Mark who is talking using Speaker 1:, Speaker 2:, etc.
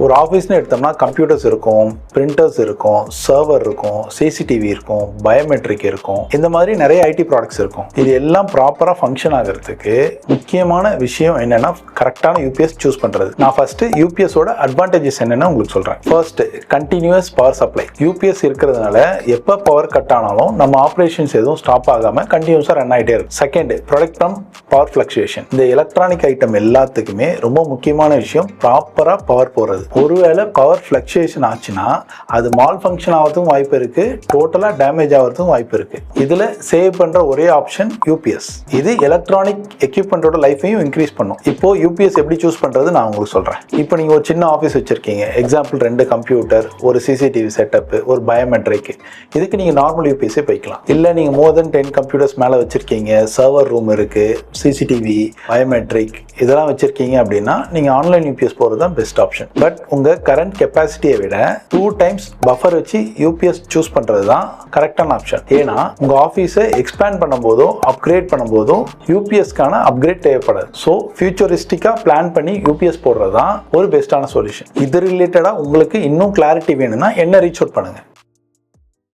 Speaker 1: ஒரு ஆஃபீஸ்னு எடுத்தோம்னா கம்ப்யூட்டர்ஸ் இருக்கும், பிரிண்டர்ஸ் இருக்கும், சர்வர் இருக்கும், சிசிடிவி இருக்கும், பயோமெட்ரிக் இருக்கும், இந்த மாதிரி நிறைய ஐடி ப்ராடக்ட்ஸ் இருக்கும். இது எல்லாம் ப்ராப்பராக ஃபங்க்ஷன் ஆகிறதுக்கு முக்கியமான விஷயம் என்னன்னா கரெக்டான யூபிஎஸ் சூஸ் பண்ணுறது. நான் ஃபர்ஸ்ட் யூபிஎஸோட அட்வான்டேஜஸ் என்னன்னு உங்களுக்கு சொல்கிறேன். First, continuous power supply. UPS இருக்கிறதுனால எப்போ பவர் கட் ஆனாலும் நம்ம ஆப்ரேஷன்ஸ் எதுவும் ஸ்டாப் ஆகாமல் கண்டினியூஸாக ரன் ஆகிட்டே இருக்கும். Second, product from power fluctuation. இந்த எலக்ட்ரானிக் ஐட்டம் எல்லாத்துக்குமே ரொம்ப முக்கியமான விஷயம் ப்ராப்பராக பவர் போகிறது. ஒருவேளை பவர் ஃப்ளக்சுவேஷன் ஆச்சுன்னா அது மால் ஃபங்க்ஷன் ஆகிறதுக்கும் வாய்ப்பு இருக்கு, டோட்டலாக டேமேஜ் ஆகிறதுக்கும் வாய்ப்பு இருக்கு. இதில் சேவ் பண்ணுற ஒரே ஆப்ஷன் யூபிஎஸ். இது எலக்ட்ரானிக் எக்யூப்மெண்ட்டோட லைஃபையும் இன்க்ரீஸ் பண்ணும். இப்போ யூபிஎஸ் எப்படி சூஸ் பண்ணுறது நான் உங்களுக்கு சொல்கிறேன். இப்போ நீங்கள் ஒரு சின்ன ஆஃபீஸ் வச்சிருக்கீங்க, எக்ஸாம்பிள் 2 கம்ப்யூட்டர், ஒரு சிசிடிவி செட்டப், ஒரு பயோமெட்ரிக். இதுக்கு நீங்கள் நார்மல் யூபிஎஸ்ஸே போய்க்கலாம். இல்லை நீங்கள் மோர் தென் 10 கம்ப்யூட்டர்ஸ் மேலே வச்சிருக்கீங்க, சர்வர் ரூம் இருக்கு, சிசிடிவி, பயோமெட்ரிக் இதெல்லாம் வச்சிருக்கீங்க அப்படின்னா நீங்கள் ஆன்லைன் யூபிஎஸ் போகிறது தான் பெஸ்ட் ஆப்ஷன். பட் உங்கள் கரண்ட் கெப்பாசிட்டியை விட 2 டைம்ஸ் பஃபர் வச்சு யூபிஎஸ் சூஸ் பண்ணுறது தான் கரெக்டான ஆப்ஷன். ஏன்னா உங்கள் ஆஃபீஸை எக்ஸ்பேண்ட் பண்ணும்போதோ அப்கிரேட் பண்ணும்போதோ யூபிஎஸ்க்கான அப்கிரேட் தேவைப்படாது. ஸோ ஃபியூச்சரிஸ்டிக்காக பிளான் பண்ணி யூபிஎஸ் போடுறது தான் ஒரு பெஸ்ட்டான சொல்யூஷன். இது ரிலேட்டடாக உங்களுக்கு இன்னும் கிளாரிட்டி வேணும்னா என்ன ரீச் அவுட் பண்ணுங்கள்.